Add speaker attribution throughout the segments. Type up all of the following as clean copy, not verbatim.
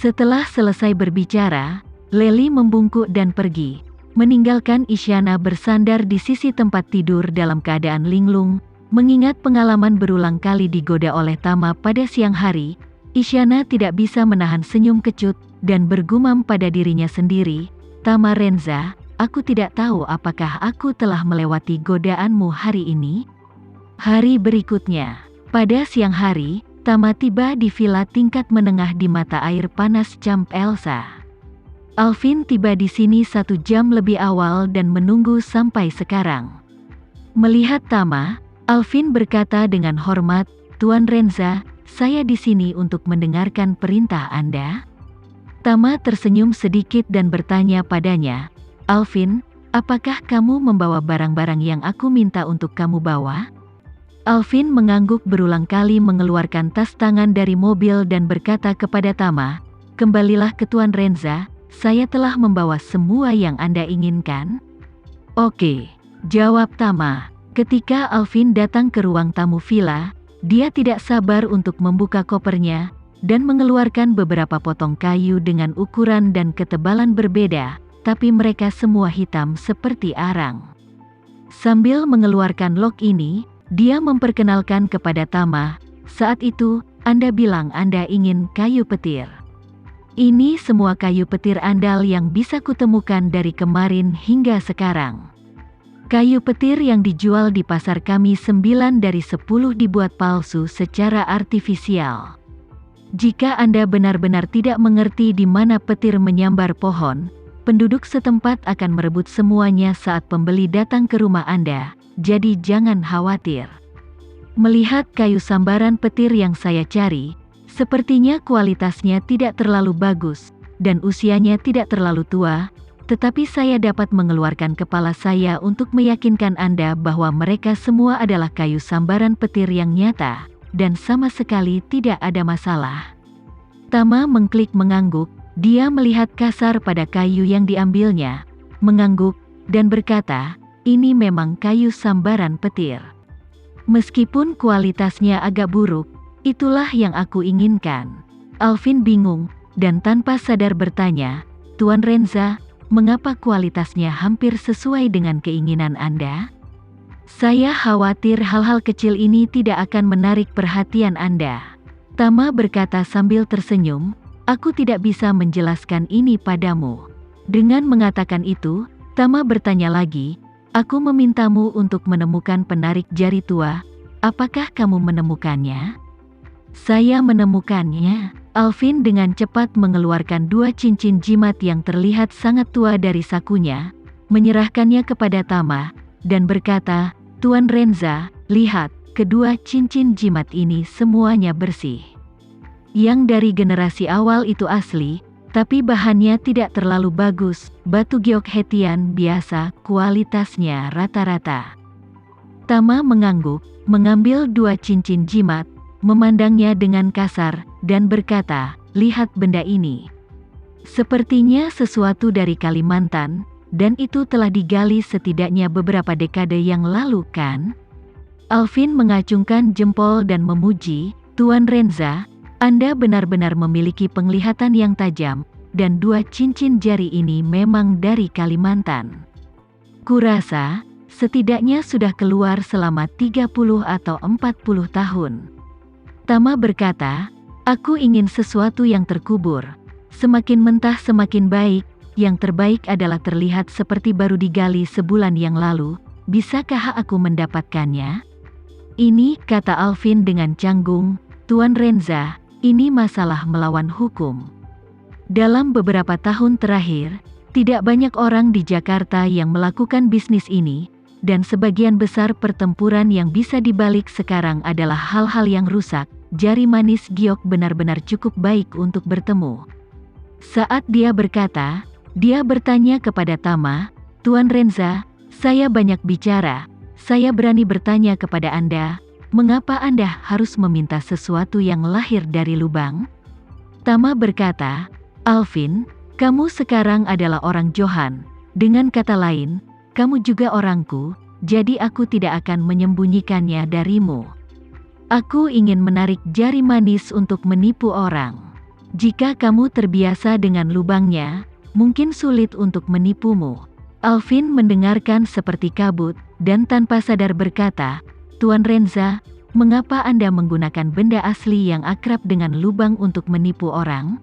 Speaker 1: Setelah selesai berbicara, Lely membungkuk dan pergi, meninggalkan Isyana bersandar di sisi tempat tidur dalam keadaan linglung. Mengingat pengalaman berulang kali digoda oleh Tama pada siang hari, Isyana tidak bisa menahan senyum kecut dan bergumam pada dirinya sendiri, "Tama Renza, aku tidak tahu apakah aku telah melewati godaanmu hari ini?" Hari berikutnya, pada siang hari, Tama tiba di villa tingkat menengah di mata air panas Camp Elsa. Alvin tiba di sini 1 jam lebih awal dan menunggu sampai sekarang. Melihat Tama, Alvin berkata dengan hormat, "Tuan Renza, saya di sini untuk mendengarkan perintah Anda." Tama tersenyum sedikit dan bertanya padanya, "Alvin, apakah kamu membawa barang-barang yang aku minta untuk kamu bawa?" Alvin mengangguk berulang kali mengeluarkan tas tangan dari mobil dan berkata kepada Tama, "Kembalilah ke Tuan Renza, saya telah membawa semua yang Anda inginkan." "Oke," jawab Tama. Ketika Alvin datang ke ruang tamu villa, dia tidak sabar untuk membuka kopernya dan mengeluarkan beberapa potong kayu dengan ukuran dan ketebalan berbeda, tapi mereka semua hitam seperti arang. Sambil mengeluarkan log ini, dia memperkenalkan kepada Tama, "Saat itu, Anda bilang Anda ingin kayu petir. Ini semua kayu petir andal yang bisa kutemukan dari kemarin hingga sekarang. Kayu petir yang dijual di pasar kami 9 dari 10 dibuat palsu secara artifisial. Jika Anda benar-benar tidak mengerti di mana petir menyambar pohon, penduduk setempat akan merebut semuanya saat pembeli datang ke rumah Anda, jadi jangan khawatir. Melihat kayu sambaran petir yang saya cari, sepertinya kualitasnya tidak terlalu bagus, dan usianya tidak terlalu tua, tetapi saya dapat mengeluarkan kepala saya untuk meyakinkan Anda bahwa mereka semua adalah kayu sambaran petir yang nyata, dan sama sekali tidak ada masalah." Tama mengklik mengangguk, dia melihat kasar pada kayu yang diambilnya, mengangguk, dan berkata, "Ini memang kayu sambaran petir. Meskipun kualitasnya agak buruk, itulah yang aku inginkan." Alvin bingung, dan tanpa sadar bertanya, "Tuan Renza, mengapa kualitasnya hampir sesuai dengan keinginan Anda?" "Saya khawatir hal-hal kecil ini tidak akan menarik perhatian Anda." Tama berkata sambil tersenyum, "Aku tidak bisa menjelaskan ini padamu." Dengan mengatakan itu, Tama bertanya lagi, "Aku memintamu untuk menemukan penarik jari tua. Apakah kamu menemukannya?" "Saya menemukannya." Alvin dengan cepat mengeluarkan 2 cincin jimat yang terlihat sangat tua dari sakunya, menyerahkannya kepada Tama, dan berkata, "Tuan Renza, lihat, kedua cincin jimat ini semuanya bersih. Yang dari generasi awal itu asli, tapi bahannya tidak terlalu bagus, batu giok hetian biasa, kualitasnya rata-rata." Tama mengangguk, mengambil 2 cincin jimat, memandangnya dengan kasar, dan berkata, "Lihat benda ini. Sepertinya sesuatu dari Kalimantan, dan itu telah digali setidaknya beberapa dekade yang lalu kan?" Alvin mengacungkan jempol dan memuji, "Tuan Renza, Anda benar-benar memiliki penglihatan yang tajam, dan 2 cincin jari ini memang dari Kalimantan. Kurasa, setidaknya sudah keluar selama 30 atau 40 tahun. Tama berkata, "Aku ingin sesuatu yang terkubur. Semakin mentah semakin baik, yang terbaik adalah terlihat seperti baru digali sebulan yang lalu. Bisakah aku mendapatkannya?" "Ini," kata Alvin dengan canggung, "Tuan Renza, ini masalah melawan hukum. Dalam beberapa tahun terakhir, tidak banyak orang di Jakarta yang melakukan bisnis ini, dan sebagian besar pertempuran yang bisa dibalik sekarang adalah hal-hal yang rusak. Jari manis giok benar-benar cukup baik untuk bertemu." Saat dia berkata, dia bertanya kepada Tama, "Tuan Renza, saya banyak bicara. Saya berani bertanya kepada Anda, mengapa Anda harus meminta sesuatu yang lahir dari lubang?" Tama berkata, "Alvin, kamu sekarang adalah orang Johan. Dengan kata lain, kamu juga orangku, jadi aku tidak akan menyembunyikannya darimu. Aku ingin menarik jari manis untuk menipu orang." Jika kamu terbiasa dengan lubangnya, mungkin sulit untuk menipumu. Alvin mendengarkan seperti kabut, dan tanpa sadar berkata, Tuan Renza, mengapa Anda menggunakan benda asli yang akrab dengan lubang untuk menipu orang?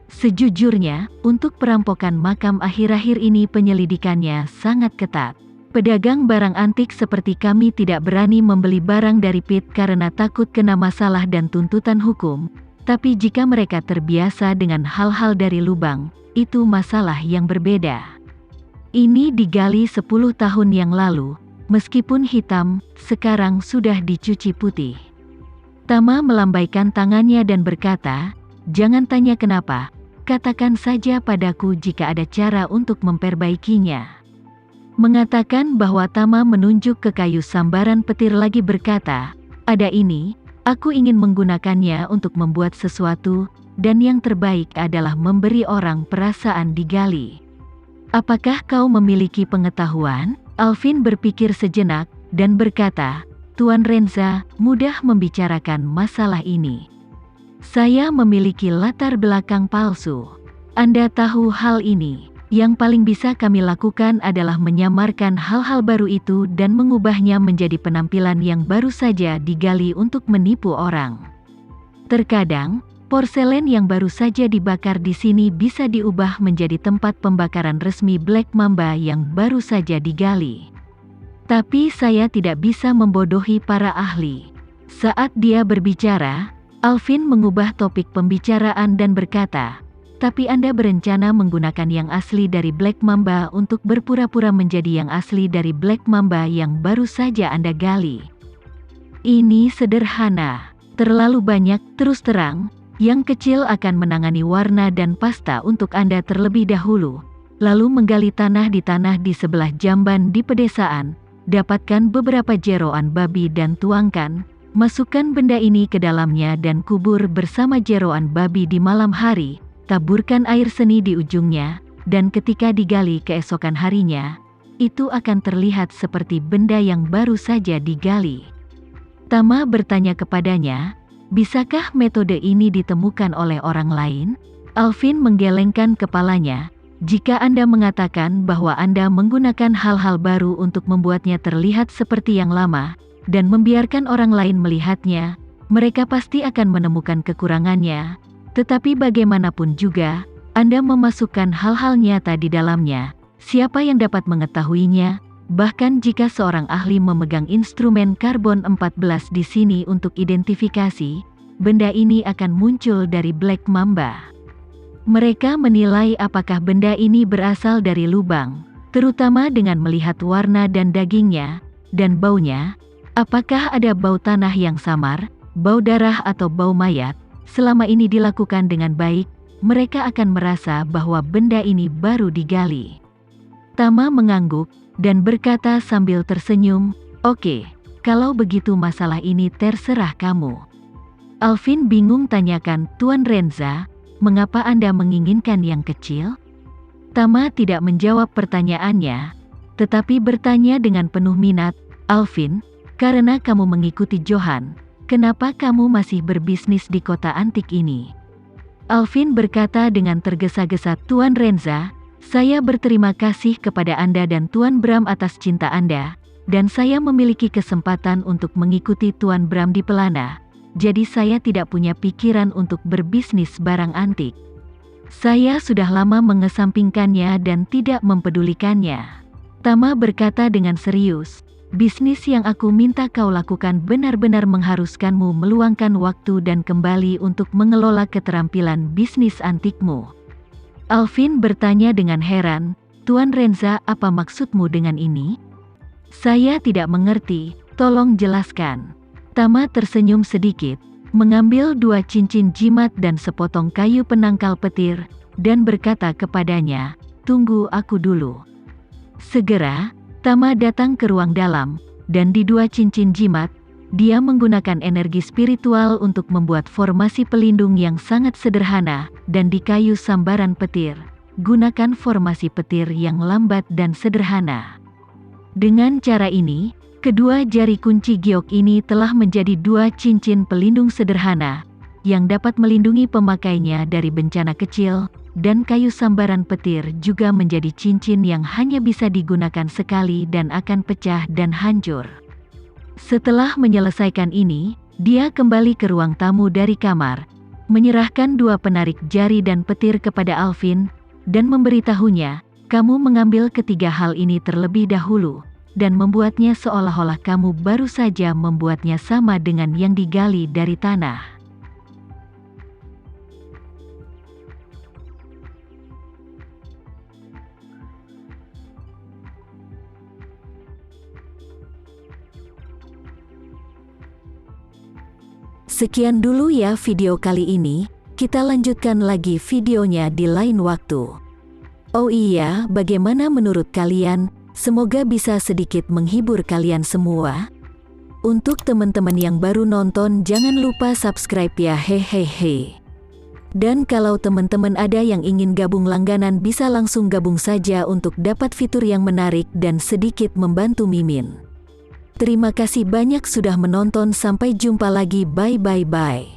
Speaker 1: Sejujurnya, untuk perampokan makam akhir-akhir ini penyelidikannya sangat ketat. Pedagang barang antik seperti kami tidak berani membeli barang dari Pit karena takut kena masalah dan tuntutan hukum, tapi jika mereka terbiasa dengan hal-hal dari lubang, itu masalah yang berbeda. Ini digali 10 tahun yang lalu, meskipun hitam, sekarang sudah dicuci putih. Tama melambaikan tangannya dan berkata, jangan tanya kenapa, katakan saja padaku jika ada cara untuk memperbaikinya. Mengatakan bahwa Tama menunjuk ke kayu sambaran petir lagi berkata, ada ini, aku ingin menggunakannya untuk membuat sesuatu, dan yang terbaik adalah memberi orang perasaan digali. Apakah kau memiliki pengetahuan? Alvin berpikir sejenak, dan berkata, Tuan Renza, mudah membicarakan masalah ini. Saya memiliki latar belakang palsu. Anda tahu hal ini. Yang paling bisa kami lakukan adalah menyamarkan hal-hal baru itu dan mengubahnya menjadi penampilan yang baru saja digali untuk menipu orang. Terkadang, porselen yang baru saja dibakar di sini bisa diubah menjadi tempat pembakaran resmi Black Mamba yang baru saja digali. Tapi saya tidak bisa membodohi para ahli. Saat dia berbicara, Alvin mengubah topik pembicaraan dan berkata, tapi Anda berencana menggunakan yang asli dari Black Mamba untuk berpura-pura menjadi yang asli dari Black Mamba yang baru saja Anda gali. Ini sederhana. Terlalu banyak, terus terang, yang kecil akan menangani warna dan pasta untuk Anda terlebih dahulu, lalu menggali tanah di sebelah jamban di pedesaan, dapatkan beberapa jeroan babi dan tuangkan, masukkan benda ini ke dalamnya dan kubur bersama jeroan babi di malam hari, taburkan air seni di ujungnya, dan ketika digali keesokan harinya, itu akan terlihat seperti benda yang baru saja digali. Tama bertanya kepadanya, bisakah metode ini ditemukan oleh orang lain? Alvin menggelengkan kepalanya, jika Anda mengatakan bahwa Anda menggunakan hal-hal baru untuk membuatnya terlihat seperti yang lama, dan membiarkan orang lain melihatnya, mereka pasti akan menemukan kekurangannya. Tetapi bagaimanapun juga, Anda memasukkan hal-hal nyata di dalamnya. Siapa yang dapat mengetahuinya? Bahkan jika seorang ahli memegang instrumen karbon 14 di sini untuk identifikasi, benda ini akan muncul dari Black Mamba. Mereka menilai apakah benda ini berasal dari lubang, terutama dengan melihat warna dan dagingnya, dan baunya. Apakah ada bau tanah yang samar, bau darah atau bau mayat? Selama ini dilakukan dengan baik, mereka akan merasa bahwa benda ini baru digali. Tama mengangguk, dan berkata sambil tersenyum, oke, kalau begitu masalah ini terserah kamu. Alvin bingung tanyakan, Tuan Renza, mengapa Anda menginginkan yang kecil? Tama tidak menjawab pertanyaannya, tetapi bertanya dengan penuh minat, Alvin, karena kamu mengikuti Johan, kenapa kamu masih berbisnis di kota antik ini? Alvin berkata dengan tergesa-gesa, Tuan Renza, saya berterima kasih kepada Anda dan Tuan Bram atas cinta Anda, dan saya memiliki kesempatan untuk mengikuti Tuan Bram di Pelana, jadi saya tidak punya pikiran untuk berbisnis barang antik. Saya sudah lama mengesampingkannya dan tidak mempedulikannya. Tama berkata dengan serius, bisnis yang aku minta kau lakukan benar-benar mengharuskanmu meluangkan waktu dan kembali untuk mengelola keterampilan bisnis antikmu. Alvin bertanya dengan heran, Tuan Renza, apa maksudmu dengan ini? Saya tidak mengerti, tolong jelaskan. Tama tersenyum sedikit, mengambil 2 cincin jimat dan sepotong kayu penangkal petir, dan berkata kepadanya, tunggu aku dulu. Segera, Tama datang ke ruang dalam, dan di 2 cincin jimat, dia menggunakan energi spiritual untuk membuat formasi pelindung yang sangat sederhana, dan di kayu sambaran petir, gunakan formasi petir yang lambat dan sederhana. Dengan cara ini, kedua jari kunci giok ini telah menjadi 2 cincin pelindung sederhana, yang dapat melindungi pemakainya dari bencana kecil, dan kayu sambaran petir juga menjadi cincin yang hanya bisa digunakan sekali dan akan pecah dan hancur. Setelah menyelesaikan ini, dia kembali ke ruang tamu dari kamar, menyerahkan 2 penarik jari dan petir kepada Alvin, dan memberitahunya, "Kamu mengambil ketiga hal ini terlebih dahulu, dan membuatnya seolah-olah kamu baru saja membuatnya sama dengan yang digali dari tanah." Sekian dulu ya video kali ini, kita lanjutkan lagi videonya di lain waktu. Oh iya, bagaimana menurut kalian? Semoga bisa sedikit menghibur kalian semua. Untuk teman-teman yang baru nonton, jangan lupa subscribe ya, hehehe. Dan kalau teman-teman ada yang ingin gabung langganan, bisa langsung gabung saja untuk dapat fitur yang menarik dan sedikit membantu Mimin. Terima kasih banyak sudah menonton, sampai jumpa lagi, bye.